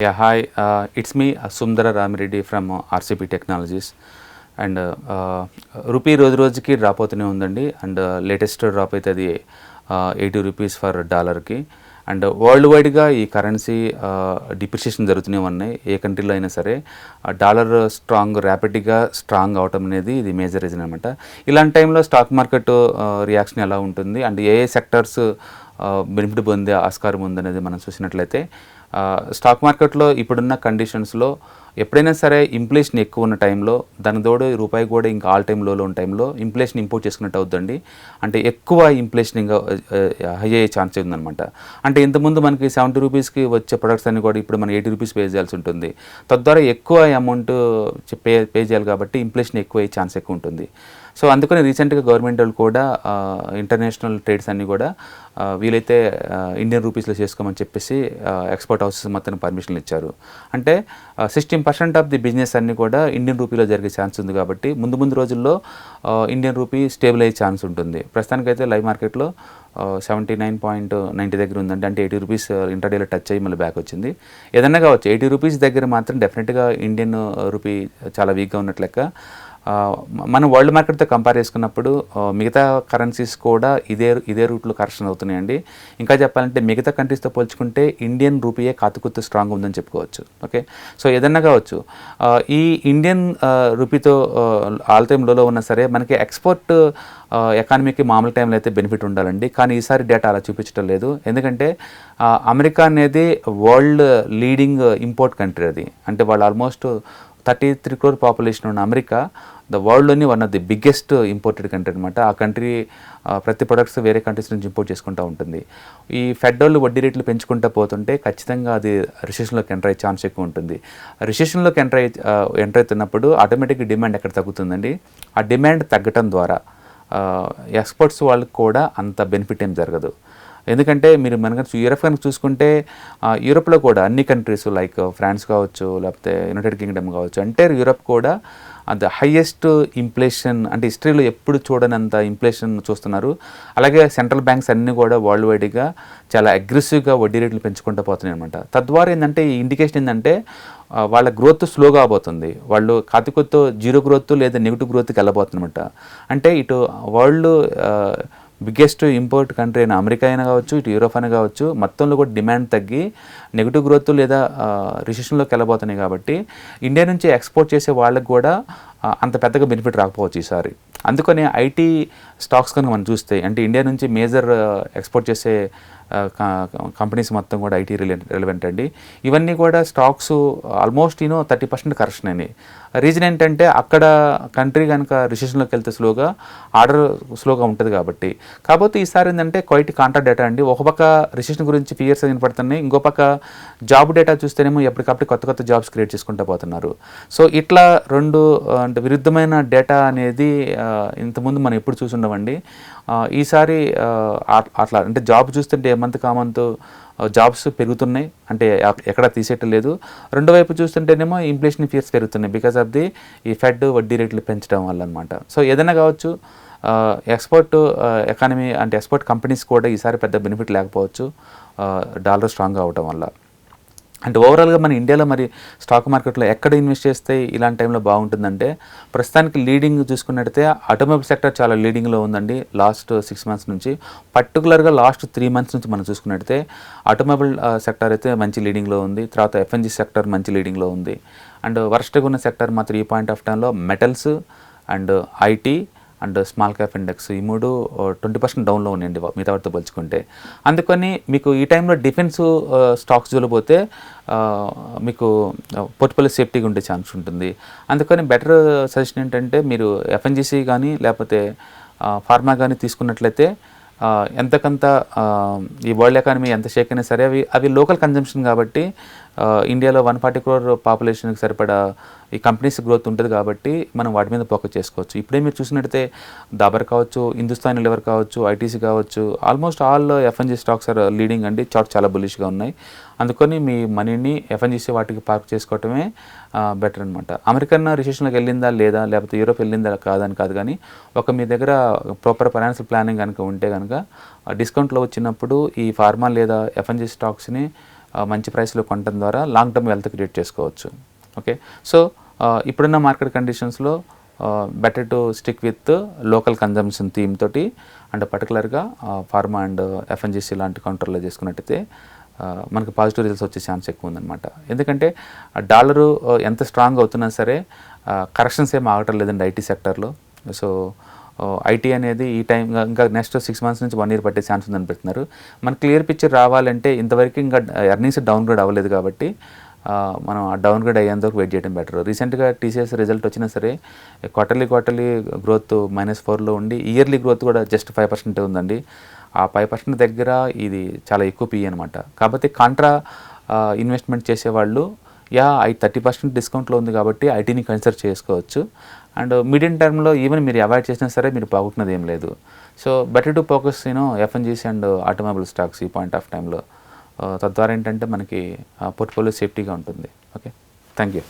Yeah, hi. It's me, Sundara Rami Reddy from RCP Technologies. And rupee రోజు రోజుకి drop అవుతూనే ఉందండి. And latest drop అయితే అది ₹80 ఫర్ డాలర్కి. అండ్ వరల్డ్ వైడ్గా ఈ కరెన్సీ డిప్రిషియేషన్ జరుగుతూనే ఉన్నాయి. ఏ కంట్రీలో అయినా సరే డాలర్ ర్యాపిడ్గా స్ట్రాంగ్ అవటం అనేది ఇది మేజర్ రీజన్ అనమాట. ఇలాంటి టైంలో స్టాక్ మార్కెట్ రియాక్షన్ ఎలా ఉంటుంది అండ్ ఏ సెక్టర్స్ బెనిఫిట్ పొందే ఆస్కారం ఉందనేది మనం చూసినట్లయితే స్టాక్ మార్కెట్లో ఇప్పుడున్న కండిషన్స్లో ఎప్పుడైనా సరే ఇన్ఫ్లేషన్ ఎక్కువ ఉన్న టైంలో దాని తోడు రూపాయి కూడా ఇంకా ఆల్ టైమ్ లోలో ఉన్న టైంలో ఇన్ఫ్లేషన్ ఇంపోర్ట్ చేసుకున్నట్టు అవుతుందండి. అంటే ఎక్కువ ఇన్ఫ్లేషన్ ఇంకా హై అయ్యే ఛాన్స్ ఉందన్నమాట. అంటే ఇంతకుముందు మనకి ₹70కి వచ్చే ప్రొడక్ట్స్ అన్ని కూడా ఇప్పుడు మనం ₹80 పే చేయాల్సి ఉంటుంది. తద్వారా ఎక్కువ అమౌంట్ పే చేయాలి కాబట్టి ఇన్ఫ్లేషన్ ఎక్కువ అయ్యే ఛాన్స్ ఎక్కువ ఉంటుంది. సో అందుకని రీసెంట్గా గవర్నమెంట్ వాళ్ళు కూడా ఇంటర్నేషనల్ ట్రేడ్స్ అన్నీ కూడా వీలైతే ఇండియన్ రూపీస్లో చేసుకోమని చెప్పేసి ఎక్స్పోర్ట్ హౌసెస్ మొత్తం పర్మిషన్లు ఇచ్చారు. అంటే 16% ఆఫ్ ది బిజినెస్ అన్నీ కూడా ఇండియన్ రూపీలో జరిగే ఛాన్స్ ఉంది కాబట్టి ముందు రోజుల్లో ఇండియన్ రూపీ స్టేబుల్ అయ్యే ఛాన్స్ ఉంటుంది. ప్రస్తుతానికైతే లైవ్ మార్కెట్లో 79.90 దగ్గర ఉందండి. అంటే ₹80 ఇంటర్డేలో టచ్ అయ్యి మళ్ళీ బ్యాక్ వచ్చింది. ఏదన్నా కావచ్చు ₹80 దగ్గర మాత్రం డెఫినెట్గా ఇండియన్ రూపీ చాలా వీక్గా ఉన్నట్లు లెక్క. మనం వరల్డ్ మార్కెట్తో కంపేర్ చేసుకున్నప్పుడు మిగతా కరెన్సీస్ కూడా ఇదే రూట్లో కరెక్షన్ అవుతున్నాయండి. ఇంకా చెప్పాలంటే మిగతా కంట్రీస్తో పోల్చుకుంటే ఇండియన్ రూపీయే కాతుకుత్తు స్ట్రాంగ్ ఉందని చెప్పుకోవచ్చు. ఓకే, సో ఏదన్నా కావచ్చు ఈ ఇండియన్ రూపీతో ఆల్ టైమ్ లోలో ఉన్నా సరే మనకి ఎక్స్పోర్ట్ ఎకానమీకి మామూలు టైంలో అయితే బెనిఫిట్ ఉండాలండి. కానీ ఈసారి డేటా అలా చూపించడం లేదు. ఎందుకంటే అమెరికా అనేది వరల్డ్ లీడింగ్ ఇంపోర్ట్ కంట్రీ అది. అంటే వాళ్ళు ఆల్మోస్ట్ 33 crore పాపులేషన్ ఉన్న అమెరికా వరల్డ్లోని one of the biggest imported country అనమాట. ఆ కంట్రీ ప్రతి ప్రొడక్ట్స్ వేరే కంట్రీస్ నుంచి ఇంపోర్ట్ చేసుకుంటూ ఉంటుంది. ఈ ఫెడ్ వాళ్ళు వడ్డీ రేట్లు పెంచుకుంటూ పోతుంటే ఖచ్చితంగా అది రిసెషన్లోకి ఎంటర్ అయ్యే ఛాన్స్ ఎక్కువ ఉంటుంది. రిసెషన్లోకి ఎంటర్ అవుతున్నప్పుడు ఆటోమేటిక్గా డిమాండ్ ఎక్కడ తగ్గుతుందండి. ఆ డిమాండ్ తగ్గటం ద్వారా ఎక్స్పోర్ట్స్ వాళ్ళకి కూడా అంత బెనిఫిట్ ఏం జరగదు. ఎందుకంటే మీరు మనకు యూరప్ కనుక చూసుకుంటే యూరప్లో కూడా అన్ని కంట్రీస్ లైక్ ఫ్రాన్స్ కావచ్చు, లేకపోతే యునైటెడ్ కింగ్డమ్ కావచ్చు, అంటే యూరప్ కూడా ద హైయెస్ట్ ఇన్ఫ్లేషన్ అంటే హిస్టరీలో ఎప్పుడు చూడనంత ఇన్ఫ్లేషన్ చూస్తున్నారు. అలాగే సెంట్రల్ బ్యాంక్స్ అన్నీ కూడా వరల్డ్ వైడ్గా చాలా అగ్రెసివ్గా వడ్డీ రేట్లు పెంచుకుంటూ పోతున్నాయి అనమాట. తద్వారా ఏంటంటే ఈ ఇండికేషన్ ఏంటంటే వాళ్ళ గ్రోత్ స్లోగా అవబోతుంది. వాళ్ళు కాతికొత్తు జీరో గ్రోత్ లేదా నెగిటివ్ గ్రోత్కి వెళ్ళబోతుందన్నమాట. అంటే ఇటు వరల్డ్ బిగ్గెస్ట్ ఇంపోర్ట్ కంట్రీ అయిన అమెరికా అయినా కావచ్చు, ఇటు యూరోప్ అయినా కావచ్చు, మొత్తంలో కూడా డిమాండ్ తగ్గి నెగిటివ్ గ్రోత్ లేదా రిసెషన్లోకి వెళ్ళబోతున్నాయి. కాబట్టి ఇండియా నుంచి ఎక్స్పోర్ట్ చేసే వాళ్ళకి కూడా అంత పెద్దగా బెనిఫిట్ రాకపోవచ్చు ఈసారి. అందుకని ఐటీ స్టాక్స్ కనుక మనం చూస్తే అంటే ఇండియా నుంచి మేజర్ ఎక్స్పోర్ట్ చేసే కంపెనీస్ మొత్తం కూడా ఐటీ రిలవెంట్ అండి. ఇవన్నీ కూడా స్టాక్స్ ఆల్మోస్ట్ 30% కరెక్షన్ అయినాయి. రీజన్ ఏంటంటే అక్కడ కంట్రీ కనుక రిసెషన్లోకి వెళ్తే ఆర్డర్ స్లోగా ఉంటుంది కాబట్టి. కాకపోతే ఈసారి ఏంటంటే క్వైట్ కాంట్రా డేటా అండి. ఒక పక్క రిసెషన్ గురించి ఫియర్స్ వినపడుతున్నాయి, ఇంకో పక్క జాబ్ డేటా చూస్తేనేమో ఎప్పటికప్పుడు కొత్త జాబ్స్ క్రియేట్ చేసుకుంటూ పోతున్నారు. సో ఇట్లా రెండు అంటే విరుద్ధమైన డేటా అనేది ఇంతకుముందు మనం ఎప్పుడు చూసి ఉండమండి. ఈసారి అట్లా అంటే జాబ్ చూస్తుంటే మంత్ కామంత్ జాబ్స్ పెరుగుతున్నాయి, అంటే ఎక్కడ తీసేయటం లేదు. రెండో వైపు చూస్తుంటేనేమో ఇన్ఫ్లేషన్ ఫియర్స్ పెరుగుతున్నాయి బికాస్ ఆఫ్ ది ఈ ఫెడ్ వడ్డీ రేట్లు పెంచడం వల్ల అనమాట. సో ఏదైనా కావచ్చు ఎక్స్పోర్ట్ ఎకానమీ అంటే ఎక్స్పోర్ట్ కంపెనీస్ కూడా ఈసారి పెద్ద బెనిఫిట్ లేకపోవచ్చు డాలర్ స్ట్రాంగ్ అవ్వటం వల్ల. అంటే ఓవరాల్గా మన ఇండియాలో మరి స్టాక్ మార్కెట్లో ఎక్కడ ఇన్వెస్ట్ చేస్తే ఇలాంటి టైంలో బాగుంటుందంటే ప్రస్తుతానికి లీడింగ్ చూసుకున్నట్టయితే ఆటోమొబైల్ సెక్టర్ చాలా లీడింగ్లో ఉందండి లాస్ట్ 6 months నుంచి. పర్టికులర్గా లాస్ట్ 3 months నుంచి మనం చూసుకున్నట్టయితే ఆటోమొబైల్ సెక్టర్ అయితే మంచి లీడింగ్లో ఉంది. తర్వాత ఎఫ్ఎన్జీ సెక్టర్ మంచి లీడింగ్లో ఉంది. అండ్ వర్స్ట్గా ఉన్న సెక్టర్ మాత్రం ఈ పాయింట్ ఆఫ్ టైంలో metals and IT and small cap index ఈ మూడు 20% డౌన్లో ఉన్నాయండి మిగతా వాటితో పోల్చుకుంటే. అందుకని మీకు ఈ టైంలో డిఫెన్స్ స్టాక్స్ జోలిపోతే మీకు పోర్ట్ఫోలియో సేఫ్టీగా ఉండే ఛాన్స్ ఉంటుంది. అందుకని బెటర్ సజెషన్ ఏంటంటే మీరు ఎఫ్ఎన్జీసీ కానీ లేకపోతే ఫార్మా కానీ తీసుకున్నట్లయితే ఎంతకంత ఈ వరల్డ్ ఎకానమీ ఎంత షేక్ అయినా సరే అవి లోకల్ కన్జంప్షన్ కాబట్టి ఇండియాలో 140 crore పాపులేషన్కి సరిపడా ఈ కంపెనీస్ గ్రోత్ ఉంటుంది కాబట్టి మనం వాటి మీద ఫోకస్ చేసుకోవచ్చు. ఇప్పుడే మీరు చూసినట్టయితే దాబర్ కావచ్చు, హిందుస్థాన్ లివర్ కావచ్చు, ఐటీసీ కావచ్చు, almost all FMCG stocks are leading అండి. చార్ట్ చాలా బులిష్గా ఉన్నాయి. అందుకని మీ మనీని ఎఫ్ఎన్జీసీ వాటికి పార్క్ చేసుకోవటమే బెటర్ అనమాట. అమెరికన్ రిసెషన్లోకి వెళ్ళిందా లేదా, లేకపోతే యూరోప్ వెళ్ళిందా కాదని కాదు, కానీ మీ దగ్గర ప్రాపర్ ఫైనాన్షియల్ ప్లానింగ్ కనుక ఉంటే కనుక డిస్కౌంట్లో వచ్చినప్పుడు ఈ ఫార్మా లేదా ఎఫ్ఎన్జీ స్టాక్స్ని మంచి ప్రైస్లో కొనడం ద్వారా లాంగ్ టర్మ్ వెల్త్ క్రియేట్ చేసుకోవచ్చు. ఓకే, సో ఇప్పుడున్న మార్కెట్ కండిషన్స్లో better to stick with local consumption theme తోటి అండ్ పర్టికులర్గా ఫార్మా అండ్ ఎఫ్ఎన్జీసీ లాంటి కౌంటర్లో చేసుకున్నట్టయితే మనకు పాజిటివ్ రిజల్ట్స్ వచ్చే ఛాన్స్ ఎక్కువ ఉందన్నమాట. ఎందుకంటే డాలరు ఎంత స్ట్రాంగ్ అవుతున్నా సరే కరెక్షన్స్ ఏం ఆగటం లేదండి ఐటీ సెక్టర్లో. సో ఐటీ అనేది ఈ టైం ఇంకా నెక్స్ట్ 6 months నుంచి 1 year పట్టే ఛాన్స్ ఉందని పెడుతున్నారు. మన క్లియర్ పిక్చర్ రావాలంటే ఇంతవరకు ఇంకా ఎర్నింగ్స్ డౌన్గ్రేడ్ అవ్వలేదు కాబట్టి మనం ఆ డౌన్గ్రేడ్ అయ్యేంత వరకు వెయిట్ చేయడం బెటర్. రీసెంట్గా టీసీఎస్ రిజల్ట్ వచ్చినా సరే క్వార్టర్లీ గ్రోత్ -4లో ఉండి ఇయర్లీ గ్రోత్ కూడా జస్ట్ 5% ఉందండి. ఆ 5% దగ్గర ఇది చాలా ఎక్కువ పీ అనమాట. కాబట్టి కాంట్రా ఇన్వెస్ట్మెంట్ చేసేవాళ్ళు 30% డిస్కౌంట్లో ఉంది కాబట్టి ఐటీని కన్సిడర్ చేసుకోవచ్చు. అండ్ మీడియం టర్మ్లో ఈవెన్ మీరు అవాయిడ్ చేసినా సరే మీరు పోగొట్టుకున్నది ఏం లేదు. So better to focus FMCG and automobile stocks ఈ పాయింట్ ఆఫ్ టైంలో. తద్వారా ఏంటంటే మనకి పోర్ట్ఫోలియో సేఫ్టీగా ఉంటుంది. Okay, thank you.